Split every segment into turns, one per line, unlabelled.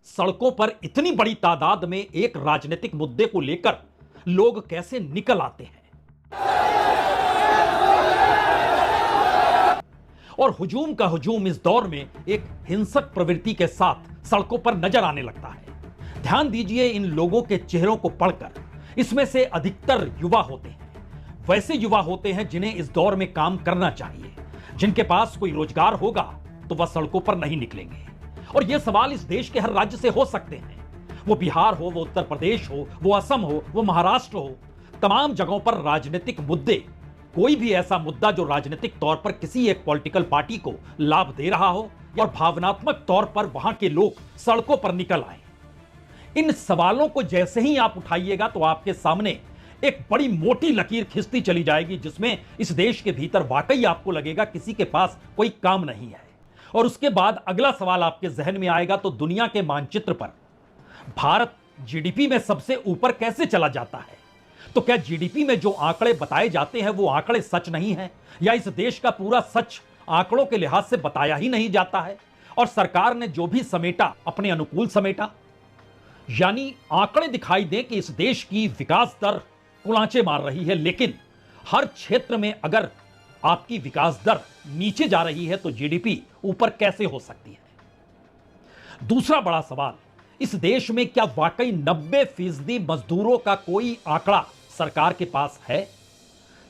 सड़कों पर इतनी बड़ी तादाद में एक राजनीतिक मुद्दे को लेकर लोग कैसे निकल आते हैं और हुजूम का हुजूम इस दौर में एक हिंसक प्रवृत्ति के साथ सड़कों पर नजर आने लगता है। ध्यान दीजिए, इन लोगों के चेहरों को पढ़कर इसमें से अधिकतर युवा होते हैं। वैसे युवा होते हैं जिन्हें इस दौर में काम करना चाहिए, जिनके पास कोई रोजगार होगा तो वह सड़कों पर नहीं निकलेंगे। और यह सवाल इस देश के हर राज्य से हो सकते हैं, वो बिहार हो, वो उत्तर प्रदेश हो, वो असम हो, वो महाराष्ट्र हो। तमाम जगहों पर राजनीतिक मुद्दे, कोई भी ऐसा मुद्दा जो राजनीतिक तौर पर किसी एक पॉलिटिकल पार्टी को लाभ दे रहा हो और भावनात्मक तौर पर वहां के लोग सड़कों पर निकल आए। इन सवालों को जैसे ही आप उठाइएगा तो आपके सामने एक बड़ी मोटी लकीर खिंचती चली जाएगी, जिसमें इस देश के भीतर वाकई आपको लगेगा किसी के पास कोई काम नहीं है। और उसके बाद अगला सवाल आपके जहन में आएगा, तो दुनिया के मानचित्र पर भारत जीडीपी में सबसे ऊपर कैसे चला जाता है? तो क्या जीडीपी में जो आंकड़े बताए जाते हैं वो आंकड़े सच नहीं है, या इस देश का पूरा सच आंकड़ों के लिहाज से बताया ही नहीं जाता है और सरकार ने जो भी समेटा अपने अनुकूल समेटा? यानी आंकड़े दिखाई दें कि इस देश की विकास दर कुलांचे मार रही है, लेकिन हर क्षेत्र में अगर आपकी विकास दर नीचे जा रही है तो जीडीपी ऊपर कैसे हो सकती है? दूसरा बड़ा सवाल, इस देश में क्या वाकई 90% मजदूरों का कोई आंकड़ा सरकार के पास है?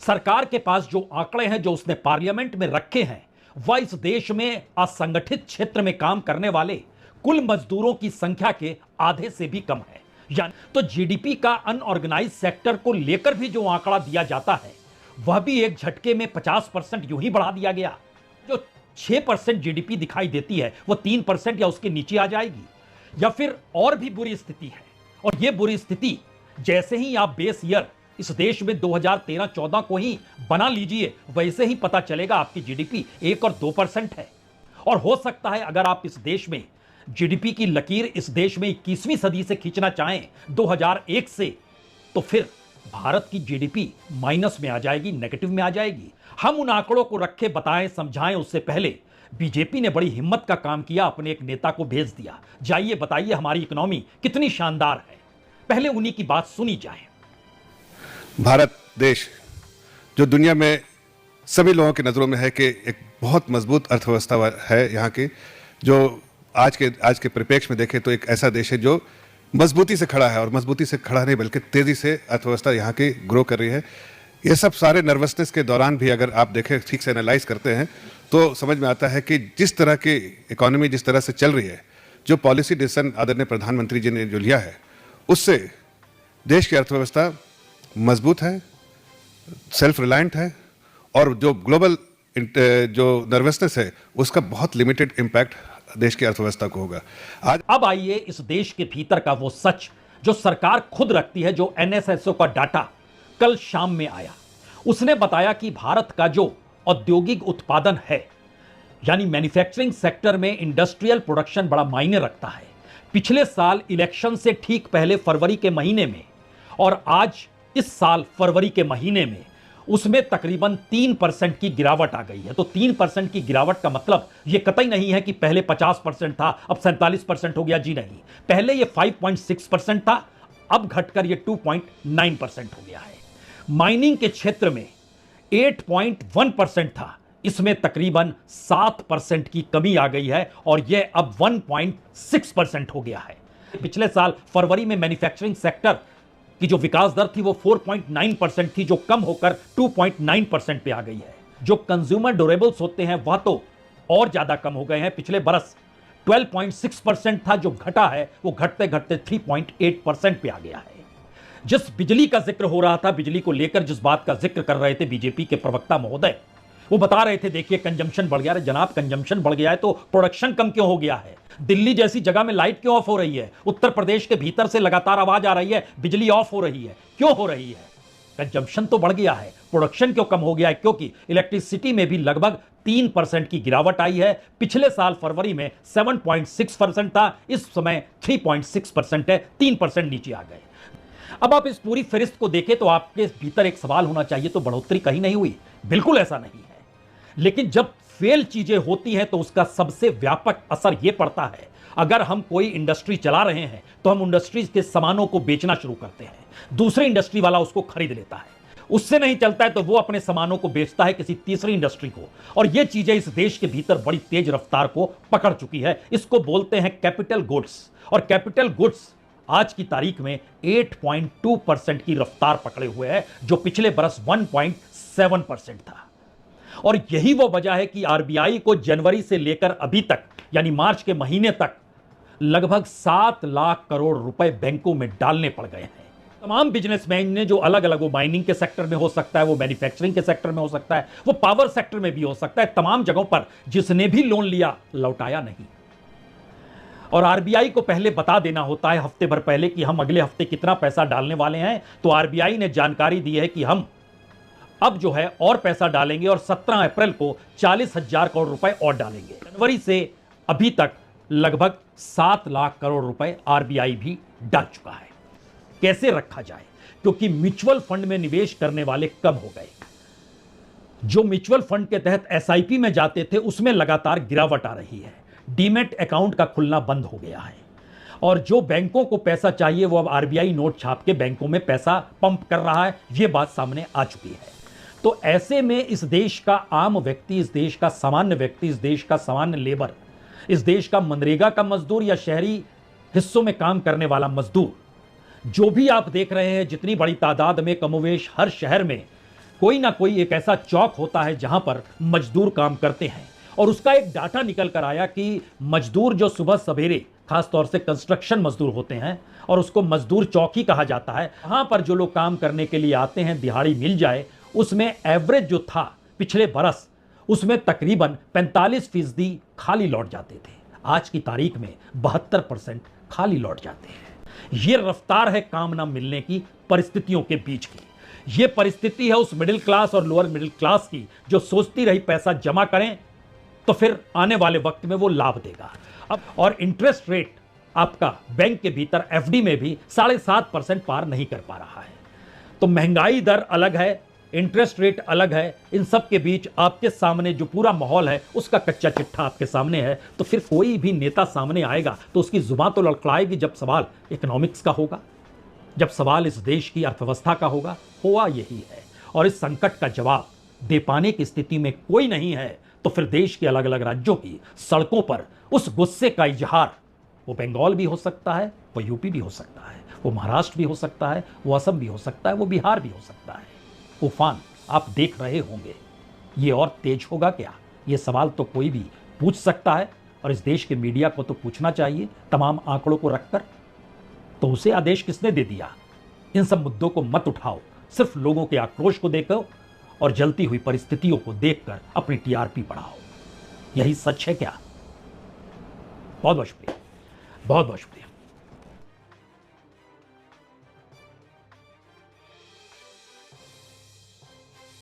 सरकार के पास जो आंकड़े हैं जो उसने पार्लियामेंट में रखे हैं, वह इस देश में असंगठित क्षेत्र में काम करने वाले कुल मजदूरों की संख्या के आधे से भी कम है। यानी तो जीडीपी का अनऑर्गेनाइज सेक्टर को लेकर भी जो आंकड़ा दिया जाता है वह भी एक झटके में 50% यूं ही बढ़ा दिया गया। जो 6% जीडीपी दिखाई देती है वो 3% या उसके नीचे आ जाएगी, या फिर और भी बुरी स्थिति है। और यह बुरी स्थिति जैसे ही आप बेस ईयर इस देश में 2013-14 को ही बना लीजिए, वैसे ही पता चलेगा आपकी जीडीपी 1 और 2% है। और हो सकता है अगर आप इस देश में जीडीपी की लकीर इस देश में 21वीं सदी से खींचना चाहें 2001 से, तो फिर भारत की जीडीपी माइनस में आ जाएगी, नेगेटिव में आ जाएगी। हम उन आंकड़ों को रखे, बताएं, समझाएं, उससे पहले बीजेपी ने बड़ी हिम्मत का काम किया, अपने एक नेता को भेज दिया, जाइए बताइए हमारी इकोनॉमी कितनी शानदार है। पहले उन्हीं की बात सुनी जाए।
भारत देश जो दुनिया में सभी लोगों की नज़रों में है कि एक बहुत मजबूत अर्थव्यवस्था है, यहाँ की जो आज के परिप्रेक्ष्य में देखें तो एक ऐसा देश है जो मजबूती से खड़ा है, और मजबूती से खड़ा नहीं बल्कि तेजी से अर्थव्यवस्था यहाँ की ग्रो कर रही है। ये सब सारे नर्वसनेस के दौरान भी अगर आप देखें, ठीक से एनालाइज करते हैं तो समझ में आता है कि जिस तरह की इकोनॉमी जिस तरह से चल रही है, जो पॉलिसी डिसीजन आदरणीय प्रधानमंत्री जी ने जो लिया है, उससे देश की अर्थव्यवस्था मजबूत है, सेल्फ रिलायंट है, और जो ग्लोबल जो नर्वसनेस है उसका बहुत लिमिटेड इम्पैक्ट देश की अर्थव्यवस्था को होगा। आज
अब आइए इस देश के भीतर का वो सच जो सरकार खुद रखती है, जो एनएसएसओ का डाटा कल शाम में आया। उसने बताया कि भारत का जो औद्योगिक उत्पादन है, यानी मैन्युफैक्चरिंग सेक्टर में इंडस्ट्रियल प्रोडक्शन बड़ा मायने रखता है। पिछले साल इलेक्शन से ठीक पहले फरवरी के महीने में और आज इस साल फरवरी के महीने में उसमें तकरीबन 3% की गिरावट आ गई है। तो 3% की गिरावट का मतलब यह कतई नहीं है कि पहले 50% था अब 47% हो गया, जी नहीं। पहले यह 5.6% था, अब घटकर यह 2.9% हो गया है। माइनिंग के क्षेत्र में 8.1% था, इसमें तकरीबन 7% की कमी आ गई है और यह अब 1.6% हो गया है। पिछले साल फरवरी में मैन्युफैक्चरिंग सेक्टर की जो विकास दर थी वो 4.9% थी, जो कम होकर 2.9% पे आ गई है। जो कंज्यूमर ड्यूरेबल्स होते हैं वह तो और ज्यादा कम हो गए हैं। पिछले बरस 12.6% था, जो घटा है वो घटते घटते 3.8% पे आ गया है। जिस बिजली का जिक्र हो रहा था, बिजली को लेकर जिस बात का जिक्र कर रहे थे बीजेपी के प्रवक्ता महोदय, वो बता रहे थे देखिए कंजम्पशन बढ़ गया। अरे जनाब, कंजम्पशन बढ़ गया है तो प्रोडक्शन कम क्यों हो गया है? दिल्ली जैसी जगह में लाइट क्यों ऑफ हो रही है? उत्तर प्रदेश के भीतर से लगातार आवाज आ रही है बिजली ऑफ हो रही है, क्यों हो रही है? कंजम्पशन तो बढ़ गया है, प्रोडक्शन क्यों कम हो गया है? क्योंकि इलेक्ट्रिसिटी में भी लगभग 3% की गिरावट आई है। पिछले साल फरवरी में 7.6% था, इस समय 3.6% है, 3% नीचे आ गए। अब आप इस पूरी फहरिस्त को देखें तो आपके भीतर एक सवाल होना चाहिए, तो बढ़ोतरी कहीं नहीं हुई? बिल्कुल ऐसा नहीं है। लेकिन जब फेल चीजें होती हैं तो उसका सबसे व्यापक असर यह पड़ता है, अगर हम कोई इंडस्ट्री चला रहे हैं तो हम इंडस्ट्री के सामानों को बेचना शुरू करते हैं, दूसरी इंडस्ट्री वाला उसको खरीद लेता है, उससे नहीं चलता है तो वो अपने सामानों को बेचता है किसी तीसरी इंडस्ट्री को, और ये चीजें इस देश के भीतर बड़ी तेज रफ्तार को पकड़ चुकी है। इसको बोलते हैं कैपिटल गुड्स, और कैपिटल गुड्स आज की तारीख में 8.2% की रफ्तार पकड़े हुए है, जो पिछले बरस 1.7% था। और यही वो वजह है कि आरबीआई को जनवरी से लेकर अभी तक यानी मार्च के महीने तक लगभग 7 लाख करोड़ रुपए बैंकों में डालने पड़ गए हैं। तमाम बिजनेसमैन ने जो अलग अलग, वो माइनिंग के सेक्टर में हो सकता है, वो मैन्युफैक्चरिंग के सेक्टर में हो सकता है, वो पावर सेक्टर में भी हो सकता है, तमाम जगहों पर जिसने भी लोन लिया लौटाया नहीं। और आरबीआई को पहले बता देना होता है हफ्ते भर पहले कि हम अगले हफ्ते कितना पैसा डालने वाले हैं, तो आरबीआई ने जानकारी दी है कि हम अब जो है और पैसा डालेंगे और 17 अप्रैल को 40,000 करोड़ रुपए और डालेंगे। जनवरी से अभी तक लगभग 7 लाख करोड़ रुपए आरबीआई भी डाल चुका है। कैसे रखा जाए, क्योंकि म्यूचुअल फंड में निवेश करने वाले कम हो गए। जो म्यूचुअल फंड के तहत एसआईपी में जाते थे उसमें लगातार गिरावट आ रही है, डीमैट अकाउंट का खुलना बंद हो गया है, और जो बैंकों को पैसा चाहिए वो अब आरबीआई नोट छाप के बैंकों में पैसा पंप कर रहा है, यह बात सामने आ चुकी है। तो ऐसे में इस देश का आम व्यक्ति, इस देश का सामान्य व्यक्ति, इस देश का सामान्य लेबर, इस देश का मनरेगा का मजदूर या शहरी हिस्सों में काम करने वाला मजदूर, जो भी आप देख रहे हैं, जितनी बड़ी तादाद में कमोवेश हर शहर में कोई ना कोई एक ऐसा चौक होता है जहां पर मजदूर काम करते हैं। और उसका एक डाटा निकल कर आया कि मजदूर जो सुबह सवेरे, खासतौर से कंस्ट्रक्शन मजदूर होते हैं और उसको मजदूर चौक ही कहा जाता है, वहां पर जो लोग काम करने के लिए आते हैं, दिहाड़ी मिल जाए, उसमें एवरेज जो था पिछले बरस, उसमें तकरीबन 45% खाली लौट जाते थे। आज की तारीख में 72% खाली लौट जाते हैं। यह रफ्तार है काम ना मिलने की परिस्थितियों के बीच की। यह परिस्थिति है उस मिडिल क्लास और लोअर मिडिल क्लास की, जो सोचती रही पैसा जमा करें तो फिर आने वाले वक्त में वो लाभ देगा। अब और इंटरेस्ट रेट आपका बैंक के भीतर एफडी में भी 7.5% पार नहीं कर पा रहा है। तो महंगाई दर अलग है, इंटरेस्ट रेट अलग है, इन सब के बीच आपके सामने जो पूरा माहौल है उसका कच्चा चिट्ठा आपके सामने है। तो फिर कोई भी नेता सामने आएगा तो उसकी जुबान तो लड़खड़ाएगी जब सवाल इकोनॉमिक्स का होगा, जब सवाल इस देश की अर्थव्यवस्था का होगा। हुआ यही है, और इस संकट का जवाब दे पाने की स्थिति में कोई नहीं है, तो फिर देश के अलग अलग राज्यों की सड़कों पर उस गुस्से का इजहार, वो बंगाल भी हो सकता है, वो यूपी भी हो सकता है, वो महाराष्ट्र भी हो सकता है, वो असम भी हो सकता है, वो बिहार भी हो सकता है। तूफान आप देख रहे होंगे, ये और तेज होगा क्या? ये सवाल तो कोई भी पूछ सकता है, और इस देश के मीडिया को तो पूछना चाहिए तमाम आंकड़ों को रखकर। तो उसे आदेश किसने दे दिया? इन सब मुद्दों को मत उठाओ, सिर्फ लोगों के आक्रोश को देखो और जलती हुई परिस्थितियों को देखकर अपनी टीआरपी बढ़ाओ। यही सच है क्या? बहुत बहुत शुक्रिया, बहुत बहुत शुक्रिया।